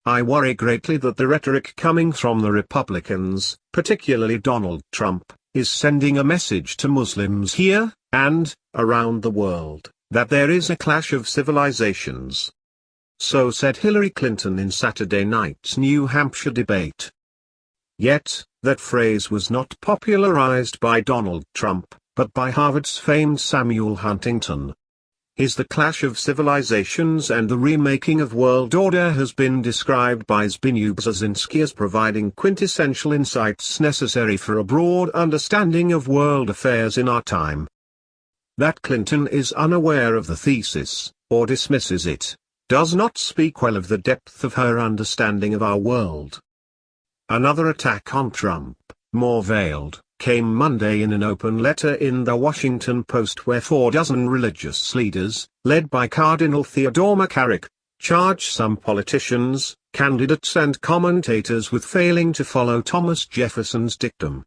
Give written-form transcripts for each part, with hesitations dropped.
I worry greatly that the rhetoric coming from the Republicans, particularly Donald Trump, is sending a message to Muslims here, and around the world, that there is a clash of civilizations. So said Hillary Clinton in Saturday night's New Hampshire debate. Yet, that phrase was not popularized by Donald Trump, but by Harvard's famed Samuel Huntington. Is the clash of civilizations and the remaking of world order has been described by Zbigniew Brzezinski as providing quintessential insights necessary for a broad understanding of world affairs in our time. That Clinton is unaware of the thesis, or dismisses it, does not speak well of the depth of her understanding of our world. Another attack on Trump, more veiled, came Monday in an open letter in the Washington Post where 4 dozen religious leaders, led by Cardinal Theodore McCarrick, charge some politicians, candidates and commentators with failing to follow Thomas Jefferson's dictum.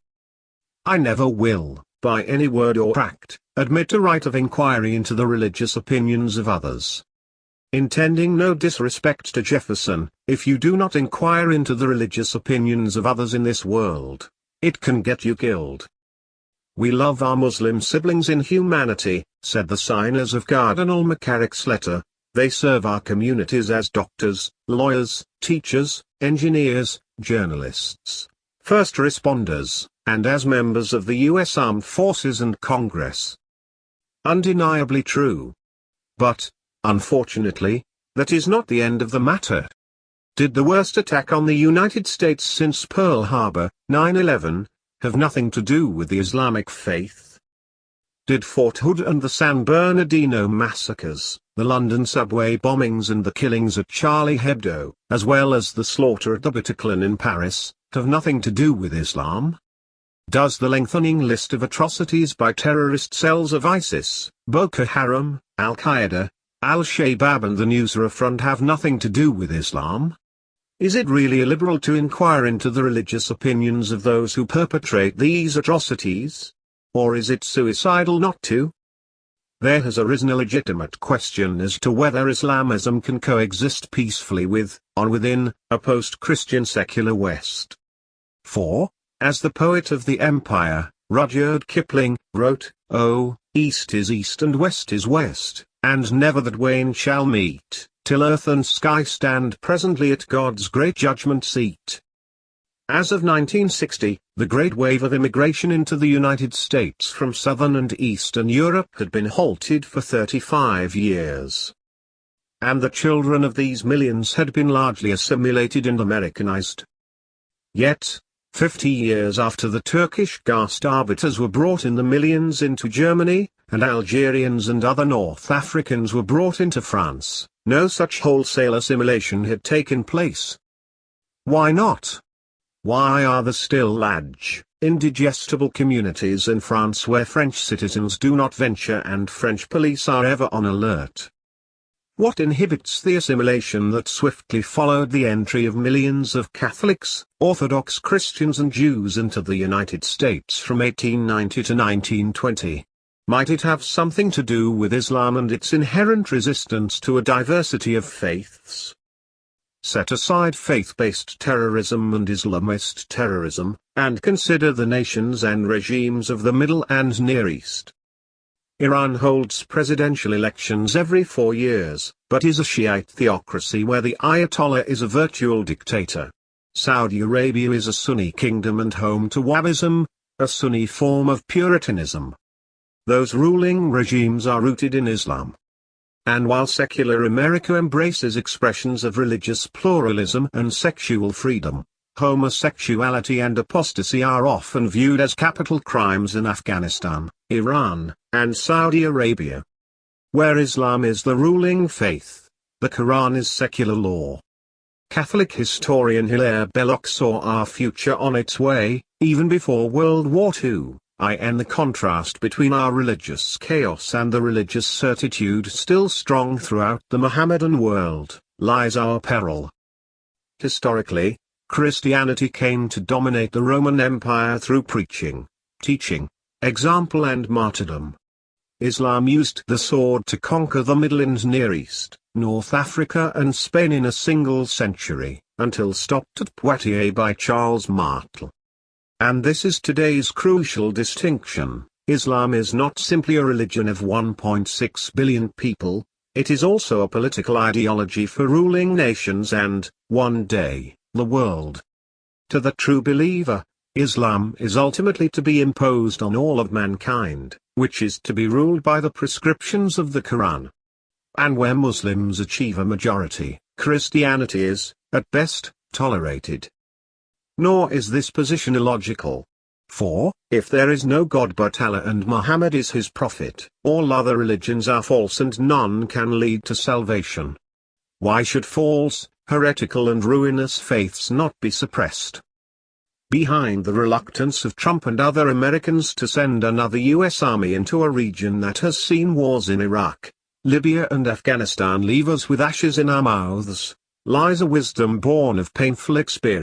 I never will, by any word or act, admit a right of inquiry into the religious opinions of others. Intending no disrespect to Jefferson, if you do not inquire into the religious opinions of others in this world, it can get you killed. We love our Muslim siblings in humanity, said the signers of Cardinal McCarrick's letter. They serve our communities as doctors, lawyers, teachers, engineers, journalists, first responders, and as members of the U.S. Armed Forces and Congress. Undeniably true. But, unfortunately, that is not the end of the matter. Did the worst attack on the United States since Pearl Harbor, 9/11, have nothing to do with the Islamic faith? Did Fort Hood and the San Bernardino massacres, the London subway bombings and the killings at Charlie Hebdo, as well as the slaughter at the Bataclan in Paris, have nothing to do with Islam? Does the lengthening list of atrocities by terrorist cells of ISIS, Boko Haram, Al-Qaeda, Al-Shabaab and the Nusra Front have nothing to do with Islam? Is it really illiberal to inquire into the religious opinions of those who perpetrate these atrocities? Or is it suicidal not to? There has arisen a legitimate question as to whether Islamism can coexist peacefully with, or within, a post-Christian secular West. For, as the poet of the Empire, Rudyard Kipling, wrote, "Oh, East is East and West is West, and never the twain shall meet, till earth and sky stand presently at God's great judgment seat." As of 1960, the great wave of immigration into the United States from Southern and Eastern Europe had been halted for 35 years. And the children of these millions had been largely assimilated and Americanized. Yet, 50 years after the Turkish caste arbiters were brought in the millions into Germany, and Algerians and other North Africans were brought into France, no such wholesale assimilation had taken place. Why not? Why are there still large, indigestible communities in France where French citizens do not venture and French police are ever on alert? What inhibits the assimilation that swiftly followed the entry of millions of Catholics, Orthodox Christians and Jews into the United States from 1890 to 1920? Might it have something to do with Islam and its inherent resistance to a diversity of faiths? Set aside faith-based terrorism and Islamist terrorism, and consider the nations and regimes of the Middle and Near East. Iran holds presidential elections every 4 years, but is a Shiite theocracy where the Ayatollah is a virtual dictator. Saudi Arabia is a Sunni kingdom and home to Wahhabism, a Sunni form of Puritanism. Those ruling regimes are rooted in Islam. And while secular America embraces expressions of religious pluralism and sexual freedom, homosexuality and apostasy are often viewed as capital crimes in Afghanistan, Iran, and Saudi Arabia. Where Islam is the ruling faith, the Quran is secular law. Catholic historian Hilaire Belloc saw our future on its way, even before World War II. In the contrast between our religious chaos and the religious certitude still strong throughout the Mohammedan world, lies our peril. Historically, Christianity came to dominate the Roman Empire through preaching, teaching, example and martyrdom. Islam used the sword to conquer the Middle and Near East, North Africa and Spain in a single century, until stopped at Poitiers by Charles Martel. And this is today's crucial distinction: Islam is not simply a religion of 1.6 billion people, it is also a political ideology for ruling nations and, one day, the world. To the true believer, Islam is ultimately to be imposed on all of mankind, which is to be ruled by the prescriptions of the Quran. And where Muslims achieve a majority, Christianity is, at best, tolerated. Nor is this position illogical. For, if there is no God but Allah and Muhammad is his prophet, all other religions are false and none can lead to salvation. Why should false, heretical and ruinous faiths not be suppressed? Behind the reluctance of Trump and other Americans to send another U.S. army into a region that has seen wars in Iraq, Libya and Afghanistan leave us with ashes in our mouths, lies a wisdom born of painful experience.